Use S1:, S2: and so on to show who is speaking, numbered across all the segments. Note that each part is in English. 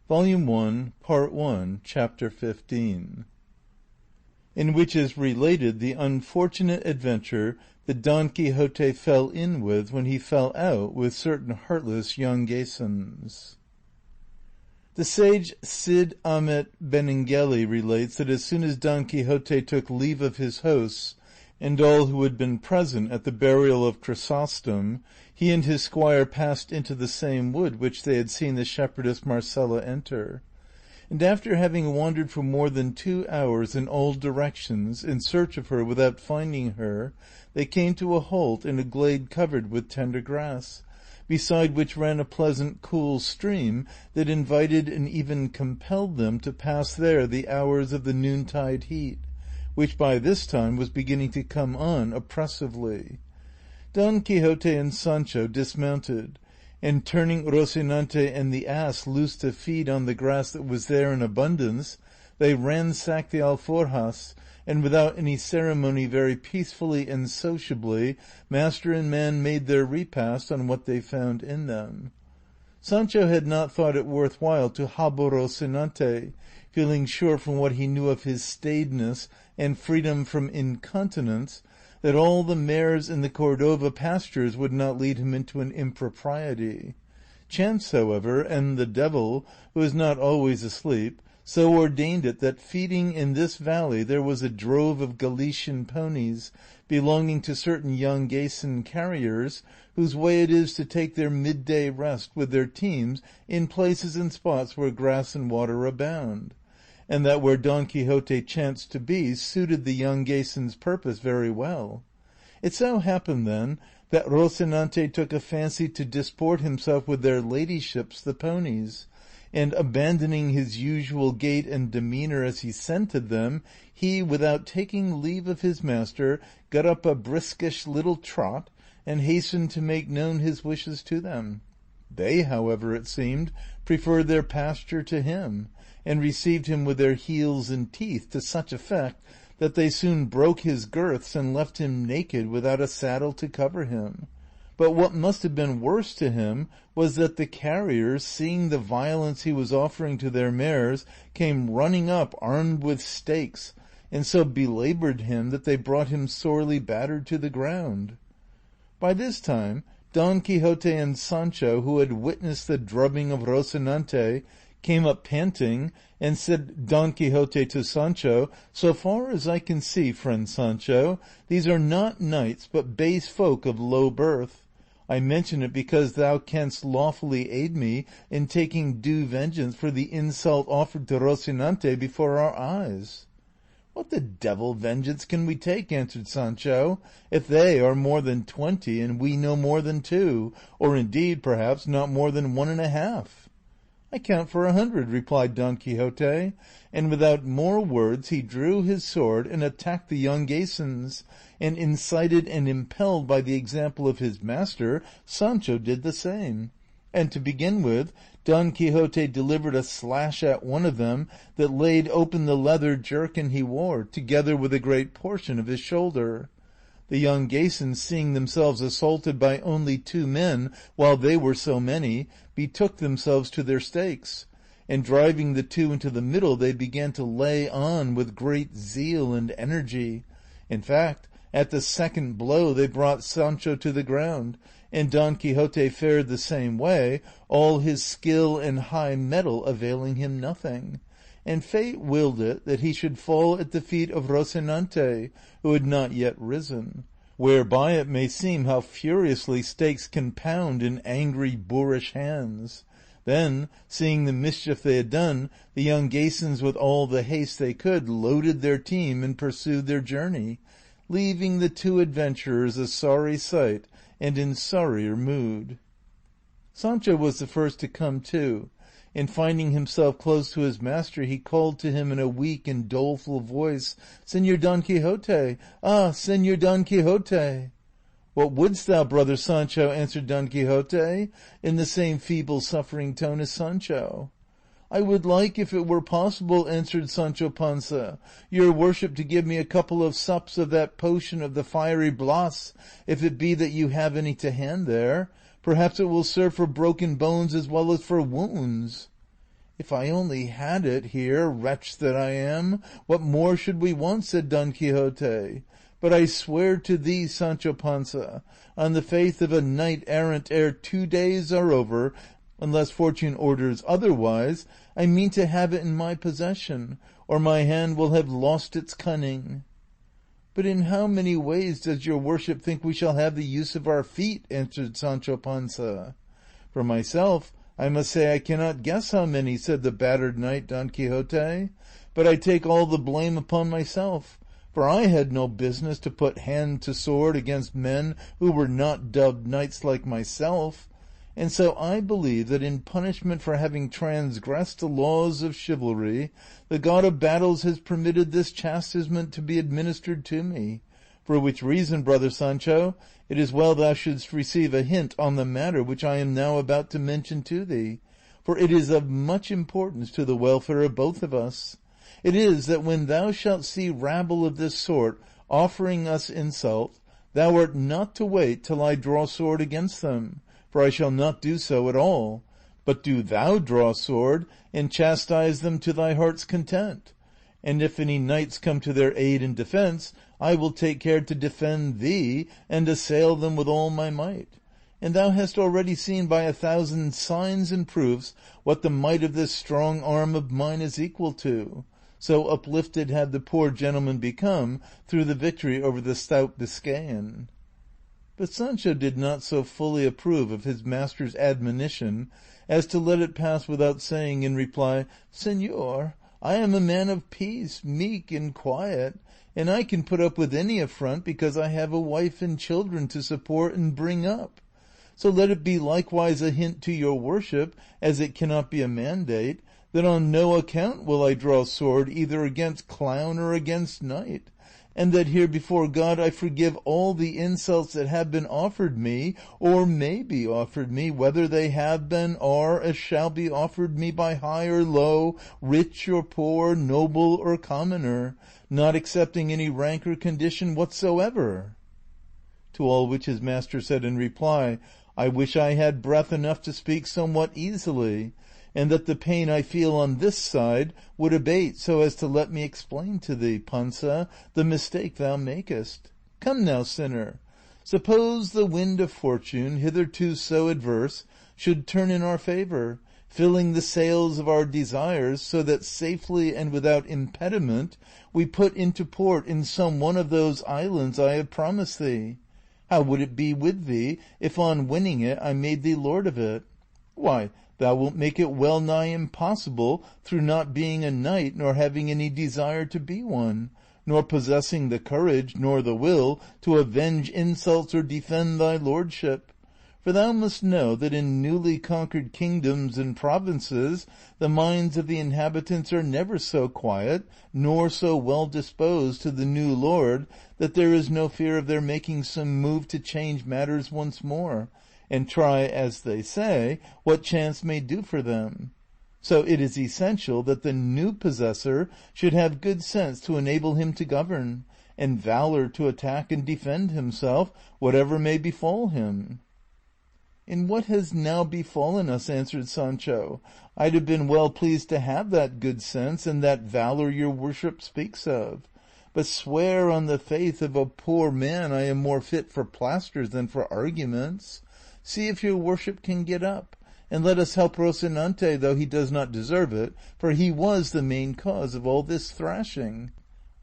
S1: Volume 1, Part 1, Chapter 15, in which is related the unfortunate adventure that Don Quixote fell in with when he fell out with certain heartless young Gasons. The sage Cid Hamet Benengeli relates that as soon as Don Quixote took leave of his hosts and all who had been present at the burial of Chrysostom, he and his squire passed into the same wood which they had seen the shepherdess Marcella enter. And after having wandered for more than 2 hours in all directions in search of her without finding her, they came to a halt in a glade covered with tender grass, beside which ran a pleasant cool stream that invited and even compelled them to pass there the hours of the noontide heat, which by this time was beginning to come on oppressively. Don Quixote and Sancho dismounted, and turning Rosinante and the ass loose to feed on the grass that was there in abundance, they ransacked the alforjas, and without any ceremony very peacefully and sociably, master and man made their repast on what they found in them. Sancho had not thought it worth while to hobble Rosinante, feeling sure from what he knew of his staidness and freedom from incontinence that all the mares in the Cordova pastures would not lead him into an impropriety. Chance, however, and the devil, who is not always asleep, so ordained it that feeding in this valley there was a drove of Galician ponies belonging to certain young Gason carriers, whose way it is to take their midday rest with their teams in places and spots where grass and water abound, and that where Don Quixote chanced to be suited the young Gason's purpose very well. It so happened, then, that Rocinante took a fancy to disport himself with their ladyships the ponies, and abandoning his usual gait and demeanour as he scented them, he, without taking leave of his master, got up a briskish little trot, and hastened to make known his wishes to them. They, however, it seemed, preferred their pasture to him, and received him with their heels and teeth to such effect that they soon broke his girths and left him naked without a saddle to cover him. But what must have been worse to him was that the carriers, seeing the violence he was offering to their mares, came running up armed with stakes, and so belaboured him that they brought him sorely battered to the ground. By this time Don Quixote and Sancho, who had witnessed the drubbing of Rocinante, came up panting, and said Don Quixote to Sancho, "So far as I can see, friend Sancho, these are not knights, but base folk of low birth. I mention it because thou canst lawfully aid me in taking due vengeance for the insult offered to Rocinante before our eyes." "What the devil vengeance can we take," answered Sancho, "if they are more than 20 and we no more than 2, or indeed, perhaps, not more than 1.5? "I count for 100, replied Don Quixote, and without more words he drew his sword and attacked the young Gasons, and incited and impelled by the example of his master, Sancho did the same. And to begin with, Don Quixote delivered a slash at one of them that laid open the leather jerkin he wore, together with a great portion of his shoulder. The young Gasons, seeing themselves assaulted by only 2 men while they were so many, betook themselves to their stakes, and driving the 2 into the middle they began to lay on with great zeal and energy. In fact, at the second blow they brought Sancho to the ground, and Don Quixote fared the same way, all his skill and high mettle availing him nothing. And fate willed it that he should fall at the feet of Rocinante, who had not yet risen, whereby it may seem how furiously stakes can pound in angry boorish hands. Then, seeing the mischief they had done, the young Gasons with all the haste they could loaded their team and pursued their journey, leaving the 2 adventurers a sorry sight and in sorrier mood. Sancho was the first to come to, and finding himself close to his master, he called to him in a weak and doleful voice, "Señor Don Quixote! Ah, Señor Don Quixote!" "What wouldst thou, brother Sancho?" answered Don Quixote, in the same feeble suffering tone as Sancho. "I would like, if it were possible," answered Sancho Panza, "your worship to give me a couple of sups of that potion of the fiery Blas, if it be that you have any to hand there. Perhaps it will serve for broken bones as well as for wounds." "If I only had it here, wretch that I am, what more should we want?" said Don Quixote. "But I swear to thee, Sancho Panza, on the faith of a knight errant, ere 2 days are over, unless fortune orders otherwise, I mean to have it in my possession, or my hand will have lost its cunning." "But in how many ways does your worship think we shall have the use of our feet?" answered Sancho Panza. "For myself, I must say I cannot guess how many," said the battered knight Don Quixote, "but I take all the blame upon myself, for I had no business to put hand to sword against men who were not dubbed knights like myself, and so I believe that in punishment for having transgressed the laws of chivalry, the god of battles has permitted this chastisement to be administered to me, for which reason, brother Sancho, it is well thou shouldst receive a hint on the matter which I am now about to mention to thee, for it is of much importance to the welfare of both of us. It is that when thou shalt see rabble of this sort offering us insult, thou art not to wait till I draw sword against them, for I shall not do so at all, but do thou draw sword and chastise them to thy heart's content. And if any knights come to their aid and defence, I will take care to defend thee and assail them with all my might. And thou hast already seen by 1,000 signs and proofs what the might of this strong arm of mine is equal to. So uplifted had the poor gentleman become through the victory over the stout Biscayan." But Sancho did not so fully approve of his master's admonition as to let it pass without saying in reply, "Señor, I am a man of peace, meek and quiet, and I can put up with any affront because I have a wife and children to support and bring up. So let it be likewise a hint to your worship, as it cannot be a mandate, that on no account will I draw sword either against clown or against knight, and that here before God I forgive all the insults that have been offered me, or may be offered me, whether they have been, are, or shall be offered me by high or low, rich or poor, noble or commoner, not accepting any rank or condition whatsoever." To all which his master said in reply, "I wish I had breath enough to speak somewhat easily, and that the pain I feel on this side would abate so as to let me explain to thee, Panza, the mistake thou makest. Come now, sinner, suppose the wind of fortune, hitherto so adverse, should turn in our favour, filling the sails of our desires, so that safely and without impediment we put into port in some one of those islands I have promised thee. How would it be with thee if on winning it I made thee lord of it? Why, thou wilt make it well nigh impossible, through not being a knight, nor having any desire to be one, nor possessing the courage, nor the will, to avenge insults or defend thy lordship. For thou must know that in newly conquered kingdoms and provinces the minds of the inhabitants are never so quiet, nor so well disposed to the new lord, that there is no fear of their making some move to change matters once more, and try, as they say, what chance may do for them. So it is essential that the new possessor should have good sense to enable him to govern, and valor to attack and defend himself, whatever may befall him." "In what has now befallen us," answered Sancho, "I'd have been well pleased to have that good sense and that valor your worship speaks of. But swear on the faith of a poor man I am more fit for plasters than for arguments. See if your worship can get up, and let us help Rosinante, though he does not deserve it, for he was the main cause of all this thrashing.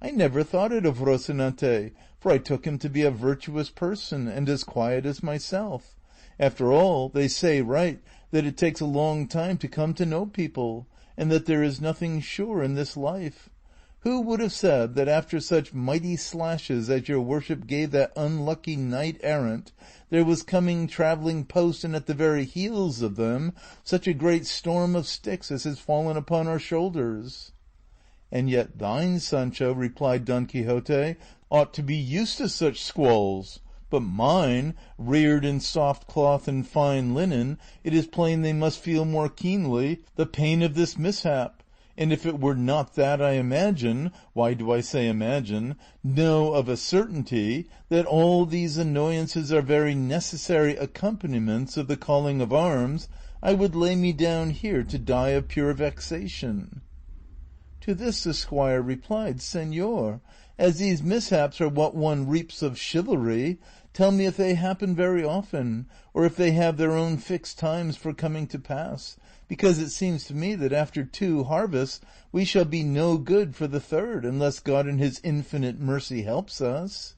S1: I never thought it of Rosinante, for I took him to be a virtuous person and as quiet as myself. After all, they say right, that it takes a long time to come to know people, and that there is nothing sure in this life. Who would have said that after such mighty slashes as your worship gave that unlucky knight errant, there was coming travelling post, and at the very heels of them, such a great storm of sticks as has fallen upon our shoulders?" "And yet thine, Sancho," replied Don Quixote, "ought to be used to such squalls. But mine, reared in soft cloth and fine linen, it is plain they must feel more keenly the pain of this mishap. And if it were not that, I imagine (why do I say imagine?), know of a certainty, that all these annoyances are very necessary accompaniments of the calling of arms, I would lay me down here to die of pure vexation." To this the squire replied, "Señor, as these mishaps are what one reaps of chivalry, tell me if they happen very often, or if they have their own fixed times for coming to pass, because it seems to me that after 2 harvests we shall be no good for the 3rd, unless God in his infinite mercy helps us."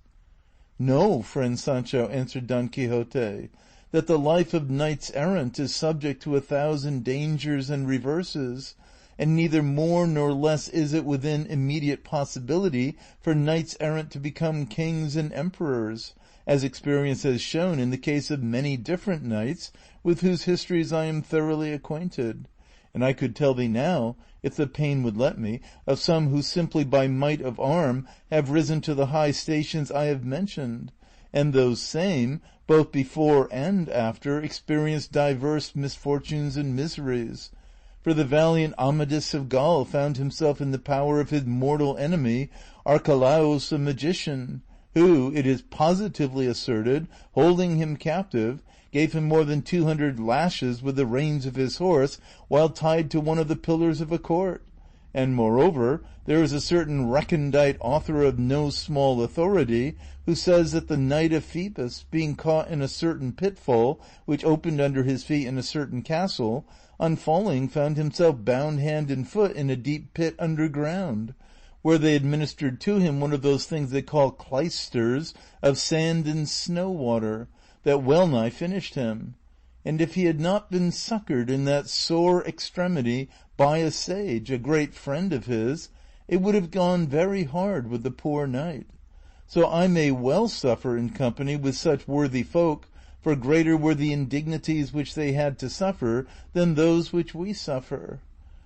S1: "Know, friend Sancho," answered Don Quixote, "that the life of knights errant is subject to 1,000 dangers and reverses, and neither more nor less is it within immediate possibility for knights errant to become kings and emperors, as experience has shown in the case of many different knights with whose histories I am thoroughly acquainted; and I could tell thee now, if the pain would let me, of some who simply by might of arm have risen to the high stations I have mentioned, and those same, both before and after, experienced diverse misfortunes and miseries. For the valiant Amadis of Gaul found himself in the power of his mortal enemy, Archelaus a magician, who, it is positively asserted, holding him captive, gave him more than 200 lashes with the reins of his horse while tied to one of the pillars of a court; and moreover, there is a certain recondite author of no small authority who says that the knight of Phoebus, being caught in a certain pitfall which opened under his feet in a certain castle, on falling found himself bound hand and foot in a deep pit underground, where they administered to him one of those things they call clysters of sand and snow water, that well nigh finished him; and if he had not been succored in that sore extremity by a sage, a great friend of his, it would have gone very hard with the poor knight. So I may well suffer in company with such worthy folk, for greater were the indignities which they had to suffer than those which we suffer.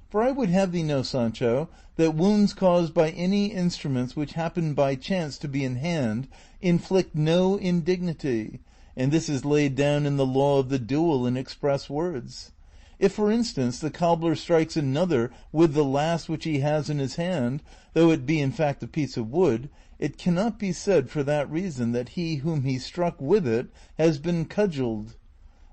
S1: For I would have thee know, Sancho, that wounds caused by any instruments which happen by chance to be in hand inflict no indignity, and this is laid down in the law of the duel in express words. If, for instance, the cobbler strikes another with the last which he has in his hand, though it be in fact a piece of wood, it cannot be said for that reason that he whom he struck with it has been cudgelled.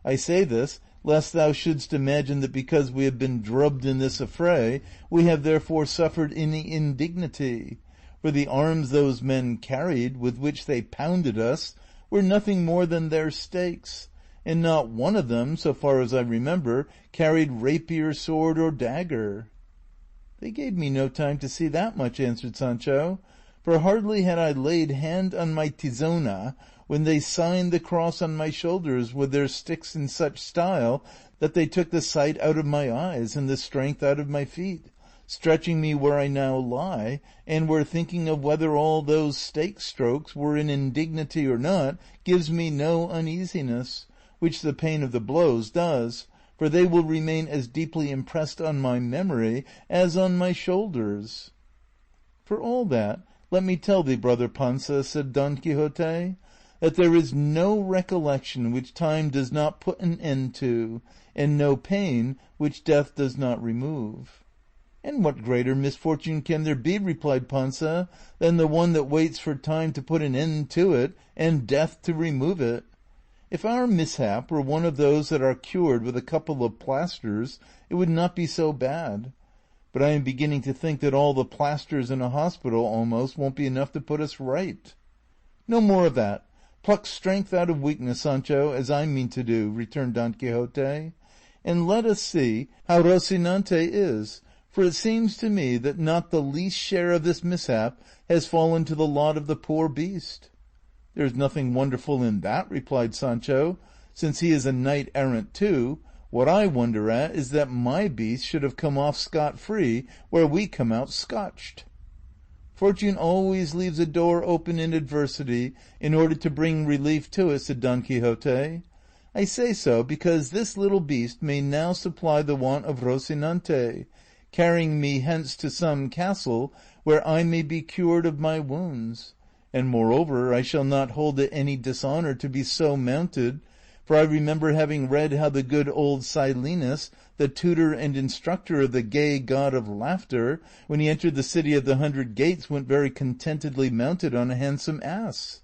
S1: I say this, lest thou shouldst imagine that because we have been drubbed in this affray, we have therefore suffered any indignity, for the arms those men carried, with which they pounded us, were nothing more than their stakes, and not one of them, so far as I remember, carried rapier, sword, or dagger." "They gave me no time to see that much," answered Sancho, "for hardly had I laid hand on my tizona when they signed the cross on my shoulders with their sticks in such style that they took the sight out of my eyes and the strength out of my feet, stretching me where I now lie, and where thinking of whether all those stake strokes were in indignity or not gives me no uneasiness, which the pain of the blows does, for they will remain as deeply impressed on my memory as on my shoulders." "For all that, let me tell thee, brother Panza," said Don Quixote, "that there is no recollection which time does not put an end to, and no pain which death does not remove." "And what greater misfortune can there be," replied Panza, "than the one that waits for time to put an end to it and death to remove it? If our mishap were one of those that are cured with a couple of plasters, it would not be so bad; but I am beginning to think that all the plasters in a hospital almost won't be enough to put us right." "No more of that; pluck strength out of weakness, Sancho, as I mean to do," returned Don Quixote, "and let us see how Rosinante is, for it seems to me that not the least share of this mishap has fallen to the lot of the poor beast." "There is nothing wonderful in that," replied Sancho, "since he is a knight errant too. What I wonder at is that my beast should have come off scot-free where we come out scotched." "Fortune always leaves a door open in adversity in order to bring relief to it," said Don Quixote. "I say so because this little beast may now supply the want of Rocinante, carrying me hence to some castle where I may be cured of my wounds; and moreover I shall not hold it any dishonor to be so mounted, for I remember having read how the good old Silenus, the tutor and instructor of the gay god of laughter, when he entered the city of the 100 Gates went very contentedly mounted on a handsome ass."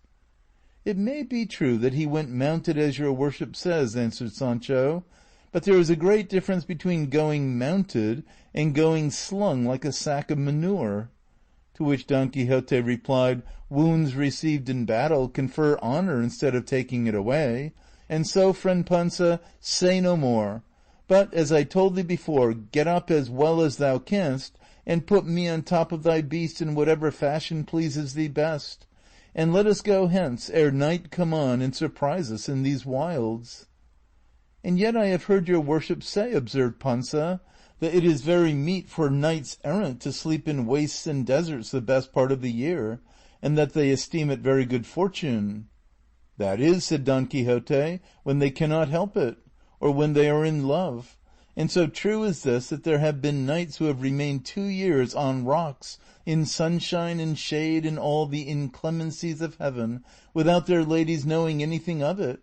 S1: "It may be true that he went mounted as your worship says," answered Sancho, but there is a great difference between going mounted and going slung like a sack of manure." To which Don Quixote replied, "Wounds received in battle confer honor instead of taking it away, and so, friend Panza, say no more, but, as I told thee before, get up as well as thou canst, and put me on top of thy beast in whatever fashion pleases thee best, and let us go hence ere night come on and surprise us in these wilds." "And yet I have heard your worship say," observed Panza, "that it is very meet for knights errant to sleep in wastes and deserts the best part of the year, and that they esteem it very good fortune." "That is," said Don Quixote, "when they cannot help it, or when they are in love; and so true is this that there have been knights who have remained 2 years on rocks, in sunshine and shade and all the inclemencies of heaven, without their ladies knowing anything of it.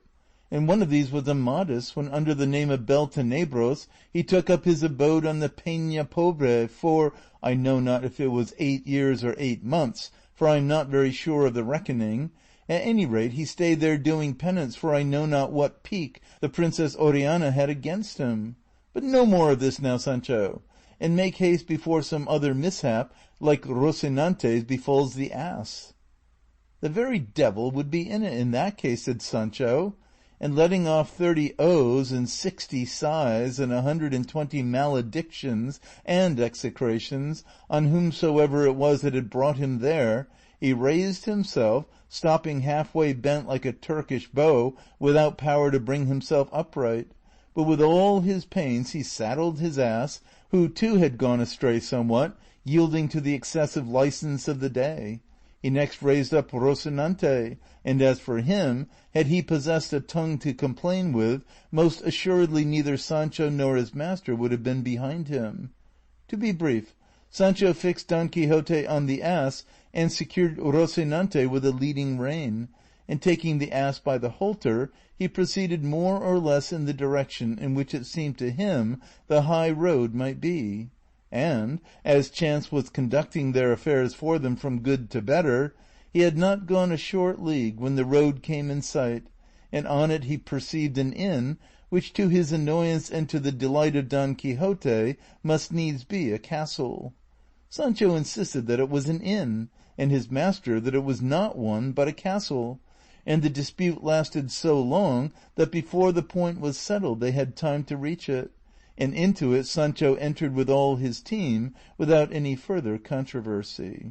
S1: And one of these was Amadis, when under the name of Beltenebros he took up his abode on the Peña Pobre for, I know not if it was 8 years or 8 months, for I am not very sure of the reckoning. At any rate he stayed there doing penance for I know not what pique the Princess Oriana had against him. But no more of this now, Sancho, and make haste before some other mishap like Rosinante's befalls the ass." "The very devil would be in it in that case," said Sancho, and letting off 30 oaths and 60 sighs and 120 maledictions and execrations on whomsoever it was that had brought him there, he raised himself, stopping halfway bent like a Turkish bow without power to bring himself upright, but with all his pains he saddled his ass, who too had gone astray somewhat, yielding to the excessive license of the day. He next raised up Rocinante, and as for him, had he possessed a tongue to complain with, most assuredly neither Sancho nor his master would have been behind him. To be brief, Sancho fixed Don Quixote on the ass and secured Rocinante with a leading rein, and taking the ass by the halter, he proceeded more or less in the direction in which it seemed to him the high road might be. And, as chance was conducting their affairs for them from good to better, he had not gone a short league when the road came in sight, and on it he perceived an inn, which to his annoyance and to the delight of Don Quixote must needs be a castle. Sancho insisted that it was an inn, and his master that it was not one but a castle, and the dispute lasted so long that before the point was settled they had time to reach it, and into it Sancho entered with all his team without any further controversy.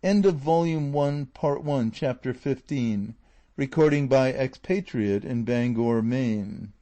S1: End of Volume 1, Part 1, Chapter 15. Recording by Expatriate in Bangor, Maine.